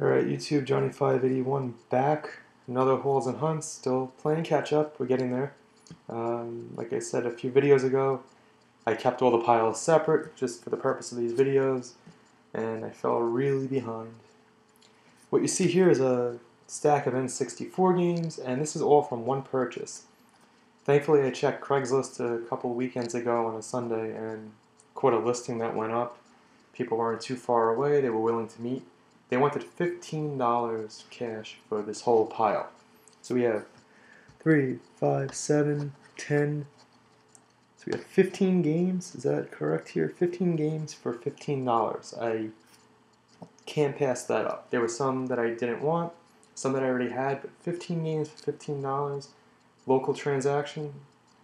Alright, YouTube, Johnny581 back. Another Holes and Hunts, still playing catch up, we're getting there. Like I said a few videos ago, I kept all the piles separate just for the purpose of these videos, and I fell really behind. What you see here is a stack of N64 games, and this is all from one purchase. Thankfully, I checked Craigslist a couple weekends ago on a Sunday and caught a listing that went up. People weren't too far away, they were willing to meet. They wanted $15 cash for this whole pile. So we have 3, 5, 7, 10. So we have 15 games, is that correct here? 15 games for $15. I can't pass that up. There were some that I didn't want, some that I already had, but 15 games for $15. Local transaction,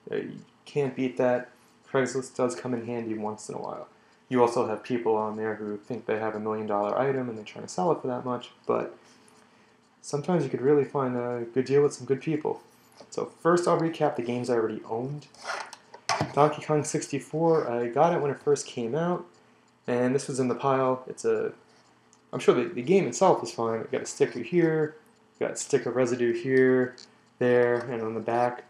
you can't beat that. Craigslist does come in handy once in a while. You also have people on there who think they have $1 million item and they're trying to sell it for that much, but sometimes you could really find a good deal with some good people. So first I'll recap the games I already owned. Donkey Kong 64, I got it when it first came out, and this was in the pile. I'm sure the game itself is fine. I've got a sticker here, got a stick of residue here, there, and on the back.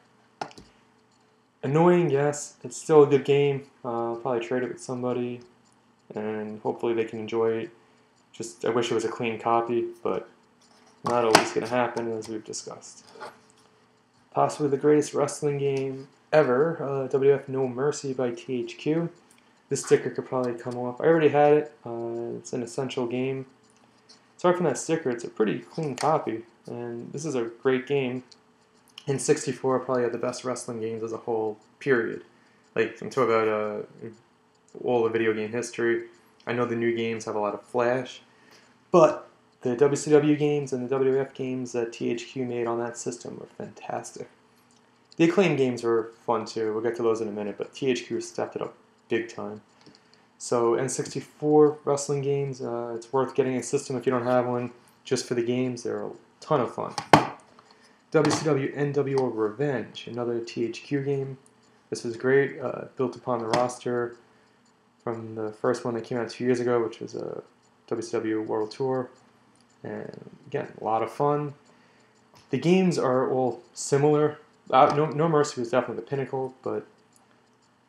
Annoying, yes. It's still a good game. I'll probably trade it with somebody, and hopefully they can enjoy it. I wish it was a clean copy, but not always going to happen, as we've discussed. Possibly the greatest wrestling game ever, WWF No Mercy by THQ. This sticker could probably come off. I already had it. It's an essential game. Aside from that sticker, it's a pretty clean copy, and this is a great game. And 64 probably had the best wrestling games as a whole, period. Like, I'm talking about all the video game history. I know the new games have a lot of flash, but the WCW games and the WWF games that THQ made on that system were fantastic. The Acclaim games were fun too, we'll get to those in a minute, but THQ stepped it up big time. So N64 wrestling games, it's worth getting a system if you don't have one, just for the games. They're a ton of fun. WCW NWO Revenge, another THQ game. This was great, built upon the roster from the first one that came out 2 years ago, which was a WCW World Tour. And again, a lot of fun. The games are all similar. No Mercy was definitely the pinnacle, but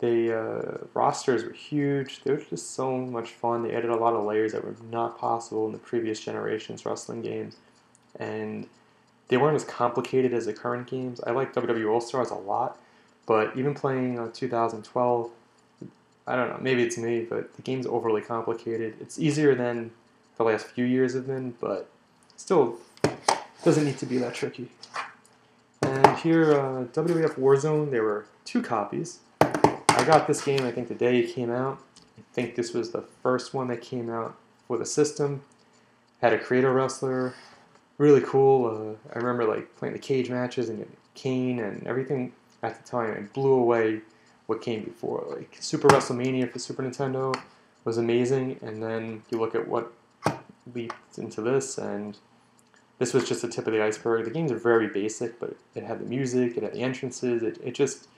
the rosters were huge. They were just so much fun. They added a lot of layers that were not possible in the previous generation's wrestling games. And they weren't as complicated as the current games. I like WWE All-Stars a lot, but even playing 2012, I don't know, maybe it's me, but the game's overly complicated. It's easier than the last few years have been, but still doesn't need to be that tricky. And here, WWF Warzone, there were 2 copies. I got this game, I think, the day it came out. I think this was the first one that came out for the system. Had a creator wrestler. Really cool. I remember playing the cage matches and Kane and everything at the time. It blew away what came before. Like Super WrestleMania for Super Nintendo was amazing, and then you look at what leaped into this, and this was just the tip of the iceberg. The games are very basic, but it had the music, it had the entrances, it just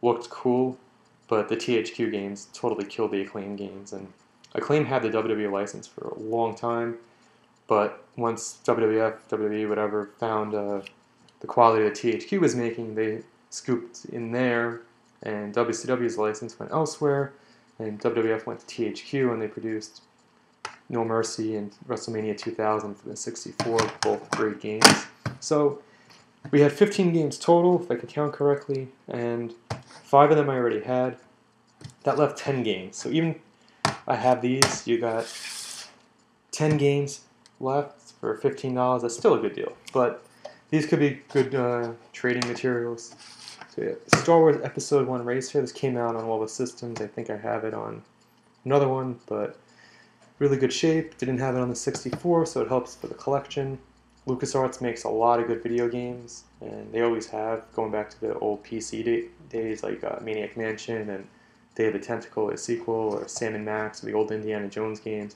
looked cool. But the THQ games totally killed the Acclaim games, and Acclaim had the WWE license for a long time. But once WWF, WWE, whatever, found the quality that THQ was making, they scooped in there, and WCW's license went elsewhere, and WWF went to THQ, and they produced No Mercy and WrestleMania 2000 for the 64, both great games. So we had 15 games total, if I could count correctly, and 5 of them I already had. That left 10 games. So even I have these, you got 10 games left for $15. That's still a good deal, but these could be good trading materials. So yeah, Star Wars Episode 1 Racer, this came out on all the systems. I think I have it on another one, but really good shape. Didn't have it on the 64, so it helps for the collection. LucasArts makes a lot of good video games, and they always have, going back to the old PC days like Maniac Mansion and Day of the Tentacle, a sequel, or Sam & Max, the old Indiana Jones games.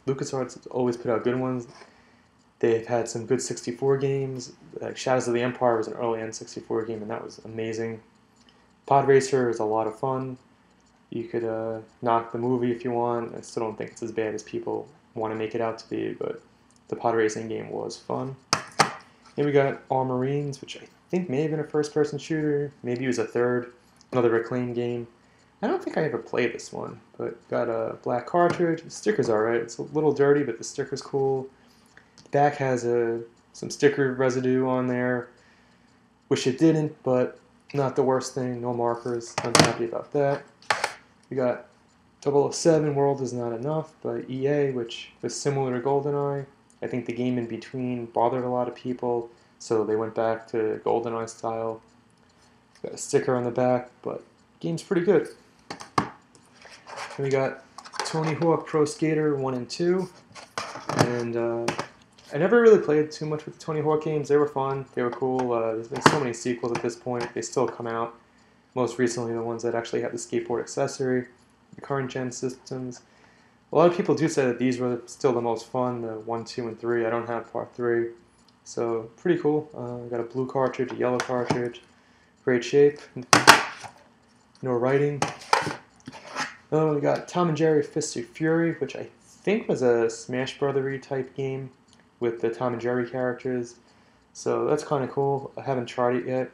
LucasArts has always put out good ones. They've had some good 64 games. Like Shadows of the Empire was an early N64 game, and that was amazing. Pod Racer is a lot of fun. You could knock the movie if you want. I still don't think it's as bad as people want to make it out to be, but the pod racing game was fun. Then we got All Marines, which I think may have been a first-person shooter. Maybe it was a third. Another Acclaim game. I don't think I ever played this one, but got a black cartridge. The sticker's alright. It's a little dirty, but the sticker's cool. The back has some sticker residue on there. Wish it didn't, but not the worst thing. No markers. I'm happy about that. We got 007 World Is Not Enough by EA, which was similar to GoldenEye. I think the game in between bothered a lot of people, so they went back to GoldenEye style. Got a sticker on the back, but the game's pretty good. Then we got Tony Hawk Pro Skater 1 and 2, and I never really played too much with the Tony Hawk games. They were fun, they were cool. There's been so many sequels at this point. They still come out. Most recently, the ones that actually have the skateboard accessory, the current gen systems. A lot of people do say that these were still the most fun, the 1, 2, and 3. I don't have part 3. So, pretty cool. Got a blue cartridge, a yellow cartridge. Great shape. No writing. We got Tom and Jerry Fists of Fury, which I think was a Smash Brothery type game with the Tom and Jerry characters. So, that's kind of cool. I haven't tried it yet.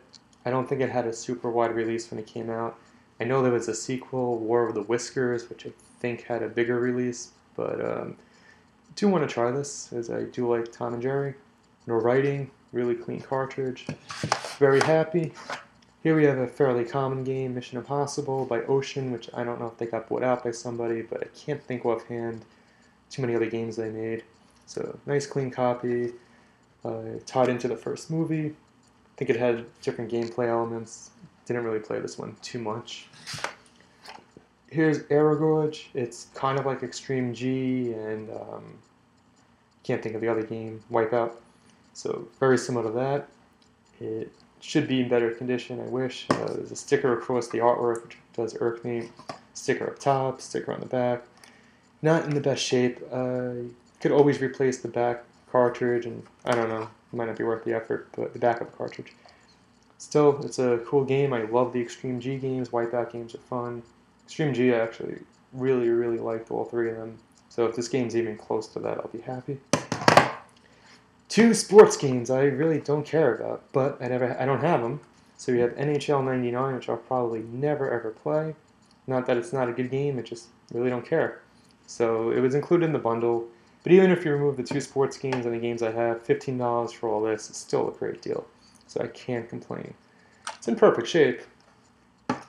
I don't think it had a super wide release when it came out. I know there was a sequel, War of the Whiskers, which I think had a bigger release, but I do want to try this, as I do like Tom and Jerry. No writing, really clean cartridge. Very happy. Here we have a fairly common game, Mission Impossible by Ocean, which I don't know if they got bought out by somebody, but I can't think offhand too many other games they made. So, nice clean copy, tied into the first movie. I think it had different gameplay elements. Didn't really play this one too much. Here's Aerogorge. It's kind of like Extreme G and can't think of the other game, Wipeout. So very similar to that. It should be in better condition, I wish. There's a sticker across the artwork, which does irk me. Sticker up top, sticker on the back. Not in the best shape. Could always replace the back cartridge, and I don't know, it might not be worth the effort, but the back of the cartridge. Still, it's a cool game. I love the Extreme G games. Wipeout games are fun. Extreme G, I actually really, really liked all 3 of them. So if this game's even close to that, I'll be happy. 2 sports games I really don't care about, but I don't have them. So we have NHL 99, which I'll probably never ever play. Not that it's not a good game, it just really don't care. So it was included in the bundle. But even if you remove the 2 sports games and the games I have, $15 for all this is still a great deal. So I can't complain. It's in perfect shape.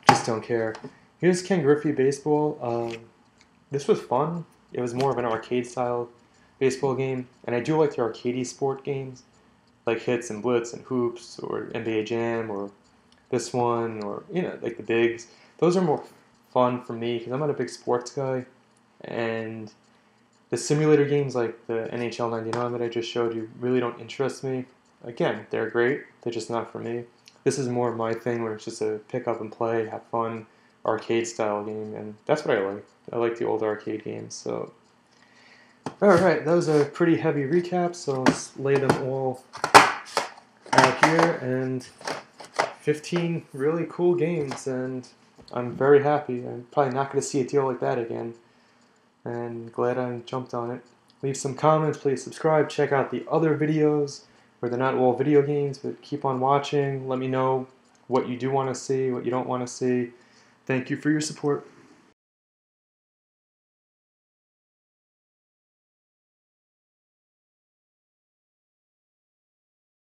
Just don't care. Here's Ken Griffey Baseball. This was fun. It was more of an arcade-style baseball game. And I do like the arcadey sport games, like Hits and Blitz and Hoops, or NBA Jam, or this one, or, like the Bigs. Those are more fun for me, because I'm not a big sports guy. And the simulator games like the NHL 99 that I just showed you really don't interest me. Again, they're great, they're just not for me. This is more my thing where it's just a pick up and play, have fun, arcade style game, and that's what I like. I like the old arcade games, so. Alright, that was a pretty heavy recap, so let's lay them all out here, and 15 really cool games, and I'm very happy. I'm probably not going to see a deal like that again, and glad I jumped on it. Leave some comments, please subscribe, check out the other videos where they're not all video games, but keep on watching. Let me know what you do want to see, what you don't want to see. Thank you for your support.